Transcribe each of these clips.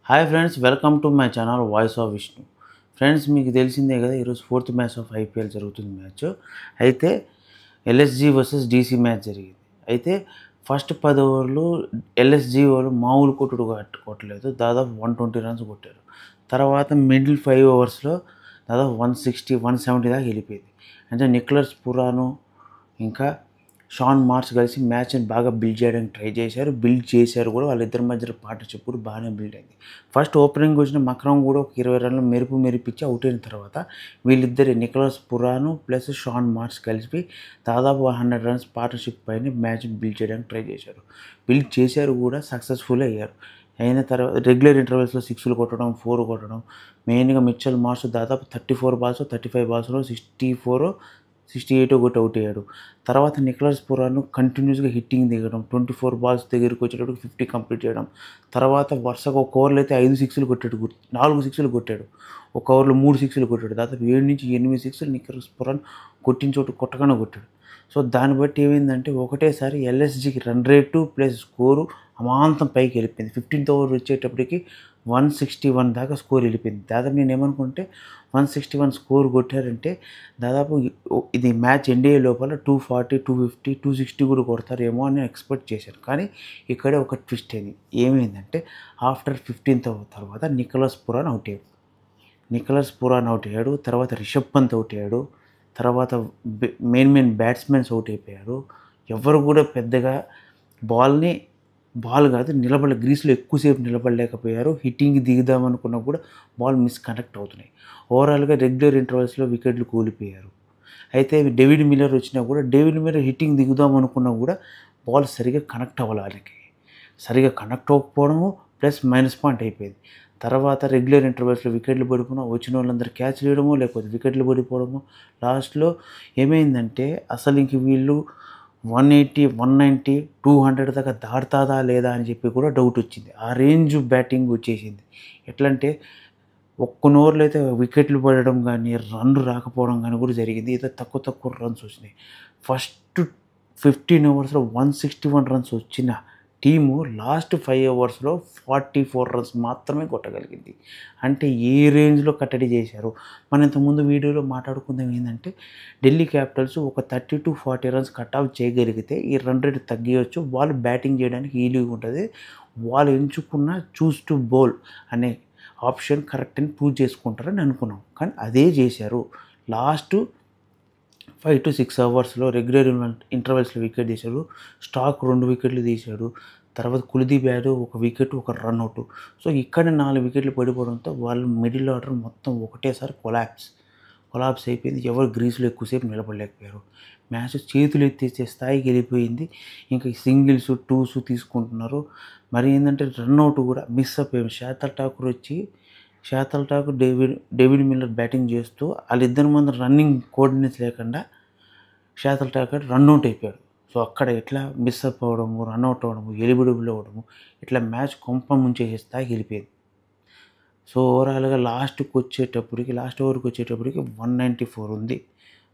Hi friends, welcome to my channel voice of Vishnu. Friends, మీకు తెలిసిందే కదా, ఈరోజు ఫోర్త్ మ్యాచ్ ఆఫ్ ఐపీఎల్ జరుగుతుంది. మ్యాచ్ అయితే ఎల్ఎస్జీ వర్సెస్ డీసీ మ్యాచ్ జరిగింది. అయితే ఫస్ట్ 10 ఓవర్లు ఎల్ఎస్జీ వాళ్ళు మామూలు కొట్టుడు కొట్టలేదు, దాదాపు 120 రన్స్ కొట్టారు. తర్వాత మిడిల్ 5 ఓవర్స్లో దాదాపు 160, 170 దాకా వెళ్ళిపోయింది. అంటే నికోలస్ పురాను ఇంకా షాన్ మార్ష్ కలిసి మ్యాచ్ని బాగా బిల్డ్ చేయడానికి ట్రై చేశారు కూడా. వాళ్ళిద్దరి మధ్య పార్ట్నర్షిప్ కూడా బాగానే బిల్డ్ అయింది. ఫస్ట్ ఓపెనింగ్ వచ్చిన మక్రమ్ కూడా ఒక 20 రన్లు మెరిపించి అవుట్ అయిన తర్వాత వీళ్ళిద్దరి నికోలస్ పురాను ప్లస్ షాన్ మార్ష్ కలిసి దాదాపు 100 రన్స్ పార్ట్నర్షిప్ పైన మ్యాచ్ని బిల్డ్ చేయడానికి ట్రై చేశారు కూడా, సక్సెస్ఫుల్ అయ్యారు. అయిన తర్వాత రెగ్యులర్ ఇంటర్వెల్స్లో 6లు కొట్టడం, 4 కొట్టడం. మెయిన్గా మిచెల్ మార్ష్ దాదాపు 34 బాల్స్ 35 బాల్స్లో 64, 68 కొట్టి అవుట్ అయ్యాడు. తర్వాత నికోలస్ పురాను కంటిన్యూస్గా హిట్టింగ్ దిగడం, 24 బాల్స్ దగ్గరికి వచ్చేటప్పుడు 50 కంప్లీట్ చేయడం. తర్వాత వరుసగా ఒక ఓవర్లో అయితే 5 సిక్స్లు కొట్టాడు, 4 సిక్స్లు కొట్టాడు. ఒక ఓవర్లో 3 సిక్స్లు కొట్టాడు. దాదాపు 7 నుంచి 8 సిక్స్లు నికోలస్ పురాన్ కొట్టిన చోటు కొట్టగానే కొట్టాడు. సో దాన్ని బట్టి ఏమైందంటే ఒకటేసారి ఎల్ఎస్జీకి రన్ రేటు ప్లస్ స్కోరు అమాంతం పైకి వెళ్ళిపోయింది. 15th ఓవర్ వచ్చేటప్పటికి 161 దాకా స్కోర్ వెళ్ళిపోయింది. దాదాపు నేను ఏమనుకుంటే 161 స్కోర్ కొట్టారంటే దాదాపు ఇది మ్యాచ్ ఎండే లోపల 240, 250, 260 కూడా కొడతారేమో అని ఎక్స్పెక్ట్ చేశాను. కానీ ఇక్కడే ఒక ట్విస్ట్ అయింది. ఏమైందంటే ఆఫ్టర్ 15th ఓవర్ తర్వాత నికోలస్ పురాన్ అవుట్ అయ్యాడు. తర్వాత రిషబ్ పంత్ అవుట్ అయ్యాడు. తర్వాత మెయిన్ బ్యాట్స్మెన్స్ అవుట్ అయిపోయారు. ఎవరు కూడా పెద్దగా బాల్ కాదు గ్రీస్లో ఎక్కువసేపు నిలబడలేకపోయారు. హిట్టింగ్ దిగుదామనుకున్నా కూడా బాల్ మిస్కనెక్ట్ అవుతున్నాయి. ఓవరాల్గా రెగ్యులర్ ఇంటర్వెల్స్లో వికెట్లు కూలిపోయారు. అయితే డేవిడ్ మిల్లర్ వచ్చినా కూడా హిట్టింగ్ దిగుదామనుకున్నా కూడా బాల్ సరిగా కనెక్ట్ అవ్వకపోవడము ప్లస్ మైనస్ పాయింట్ అయిపోయింది. తర్వాత రెగ్యులర్ ఇంటర్వెల్స్లో వికెట్లు పడిపోవడం, వచ్చిన వాళ్ళందరూ క్యాచ్ వేయడము లేకపోతే వికెట్లు పడిపోవడము. లాస్ట్లో ఏమైందంటే అసలు ఇంక వీళ్ళు 180, 190, 200 దాకా దాటుతాదా లేదా అని చెప్పి కూడా డౌట్ వచ్చింది. ఆ రేంజ్ బ్యాటింగ్ వచ్చేసింది. ఎట్లా అంటే ఒక్క ఓవర్లో అయితే వికెట్లు పడడం కానీ రన్లు రాకపోవడం కానీ కూడా జరిగింది. ఏదో తక్కువ రన్స్ వచ్చినాయి. ఫస్ట్ 15 ఓవర్స్లో 161 రన్స్ వచ్చిన టీము లాస్ట్ 5 ఓవర్స్లో 44 రన్స్ మాత్రమే కొట్టగలిగింది. అంటే ఏ రేంజ్లో కట్టడి చేశారు. మనం ఇంతకుముందు వీడియోలో మాట్లాడుకుందాం ఏంటంటే ఢిల్లీ క్యాపిటల్స్ ఒక 30 to 40 రన్స్ కట్ఆఫ్ చేయగలిగితే ఈ రన్ రేట్ తగ్గవచ్చు, వాళ్ళు బ్యాటింగ్ చేయడానికి ఈజీగా ఉంటుంది. వాళ్ళు ఎంచుకున్న చూస్ టు బౌల్ అనే ఆప్షన్ కరెక్ట్ అని ప్రూవ్ చేసుకుంటారని అనుకున్నాం. కానీ అదే చేశారు. లాస్ట్ 5 to 6 అవర్స్లో రెగ్యులర్ ఇంటర్వెల్స్లో వికెట్ తీశాడు. స్టాక్ 2 వికెట్లు తీశాడు. తర్వాత Kuldeep Yadav 1 wicket, 1 run out. So ఇక్కడ 4 వికెట్లు పడిపోవడంతో వాళ్ళు మిడిల్ ఆర్డర్ మొత్తం ఒకటేసారి కొలాప్స్ అయిపోయింది. ఎవరు గ్రీస్లో ఎక్కువసేపు నిలబడలేకపోయారు. మ్యాచ్ చేతులు ఎత్తేసే స్థాయికి వెళ్ళిపోయింది. ఇంకా సింగిల్స్, టూస్ తీసుకుంటున్నారు. మరి ఏంటంటే రన్అట్ కూడా మిస్ అయిపోయారు. శాతల్ ఠాకూర్, డేవిడ్ మిల్లర్ బ్యాటింగ్ చేస్తూ వాళ్ళిద్దరి మంది రన్నింగ్ కోఆర్డినేట్స్ లేకుండా శాతల్ ఠాకూర్ రన్అట్ అయిపోయాడు. సో అక్కడ ఎట్లా మిస్ అప్ అవ్వడము, రన్అట్ అవ్వడము, ఎలిబిడబుల్ అవ్వడము, ఇట్లా మ్యాచ్ కొంప ముంచేసే స్థాయికి వెళ్ళిపోయింది. సో ఓవరాల్గా లాస్ట్ ఓవర్కి వచ్చేటప్పటికి 194 ఉంది.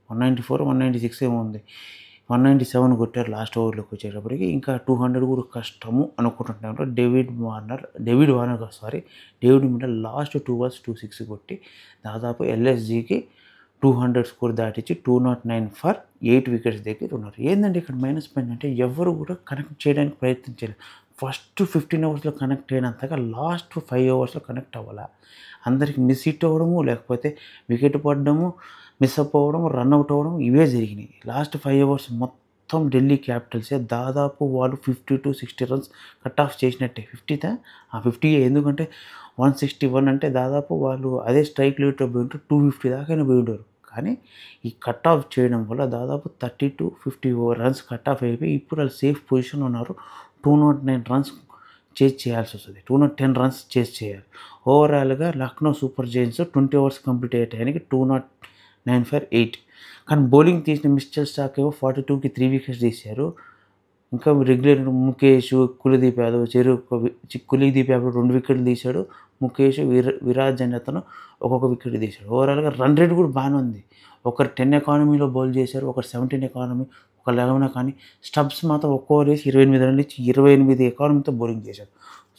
194, 196 ఏమో ఉంది. 197 కొట్టారు లాస్ట్ ఓవర్లోకి వచ్చేటప్పటికి. ఇంకా 200 కూడా కష్టము అనుకుంటున్నాను. డేవిడ్ మిల్లర్ లాస్ట్ 2 balls 206 కొట్టి దాదాపు ఎల్ఎస్జీకి 200 స్కోర్ దాటించి 209 ఫర్ 8 వికెట్స్ దగ్గర ఉన్నారు. ఏంటంటే ఇక్కడ మైనస్ పాయింట్ అంటే ఎవరు కూడా కనెక్ట్ చేయడానికి ప్రయత్నించలేదు. ఫస్ట్ 15 ఓవర్స్లో కనెక్ట్ అయినంతగా లాస్ట్ 5 ఓవర్స్లో కనెక్ట్ అవ్వాలా. అందరికి మిస్ హిట్ అవ్వడము, లేకపోతే వికెట్ పడడము, మిస్ అప్ అవ్వడం, రన్అట్ అవ్వడం ఇవే జరిగినాయి. లాస్ట్ 5 ఓవర్స్ మొత్తం ఢిల్లీ క్యాపిటల్సే దాదాపు వాళ్ళు 50 to 60 రన్స్ కట్ ఆఫ్ చేసినట్టే. 50 ఎందుకంటే 161 అంటే దాదాపు వాళ్ళు అదే స్ట్రైక్ రేట్ పోయి ఉంటే 250 దాకా పోయి ఉంటారు. కానీ ఈ కట్ ఆఫ్ చేయడం వల్ల దాదాపు 30 to 50 రన్స్ కట్ ఆఫ్ అయిపోయి ఇప్పుడు వాళ్ళు సేఫ్ పొజిషన్లో ఉన్నారు. 209 రన్స్ చేయాల్సి వస్తుంది. 210 రన్స్ చేయాలి. ఓవరాల్గా Lucknow super Giants 20 overs complete అయ్యే టైంకి 209 ఫర్ 8. కానీ బౌలింగ్ తీసిన మిచెల్ స్టార్క్ ఏమో 42కి 3 వికెట్స్ తీశారు. ఇంకా రెగ్యులర్ ముఖేష్, కుల్దీప్ యాదవ్ 2 వికెట్లు తీశాడు. ముఖేష్, విరాజ్ అనే అతను ఒక్కొక్క వికెట్ తీశాడు. ఓవరాల్గా రన్ రేట్ కూడా బాగానే ఉంది. ఒకరు 10 ఎకానమీలో బౌల్ చేశారు, ఒకరు 17 ఎకానమీ, ఒక 11 కానీ స్టబ్స్ మాత్రం ఒక్కో వేసి 28 రన్లు ఇచ్చి 28 ఎకానమీతో బౌలింగ్ చేశారు.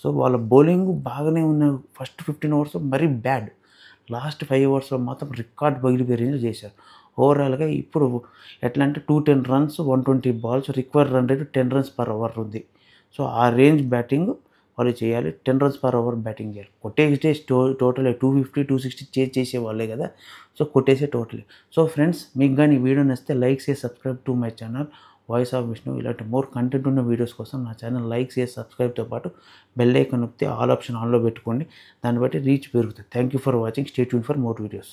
సో వాళ్ళ బౌలింగ్ బాగానే ఉన్న ఫస్ట్ 15 ఓవర్స్ మరీ బ్యాడ్. లాస్ట్ 5 ఓవర్స్‌లో మాత్రం రికార్డ్ పగిలిపోయే రేంజ్‌లో చేశారు. ఓవరాల్‌గా ఇప్పుడు ఎట్లా అంటే 210 runs, 120 balls, required run rate 10 runs per over ఉంది. సో ఆ రేంజ్ బ్యాటింగ్ వాళ్ళు చేయాలి. 10 రన్స్ పర్ ఓవర్ బ్యాటింగ్ చేయాలి. కొట్టేస్తే టోటల్ 250, 260 చేసేవాళ్ళే కదా! సో కొట్టేసే టోటలీ. సో ఫ్రెండ్స్, మీకు గాని ఈ వీడియో నచ్చితే లైక్ చేసి subscribe to my channel voice of Vishnu. ఇలాంటి మోర్ కంటెంట్ ఉన్న వీడియోస్ కోసం నా ఛానల్ లైక్ చేసి సబ్స్క్రైబ్‌తో పాటు బెల్ ఐకాన్ నొక్కితే ఆల్ ఆప్షన్ ఆన్‌లో పెట్టుకోండి. దాన్ని బట్టి రీచ్ పెరుగుతుంది. Thank you for watching. Stay tune for more videos.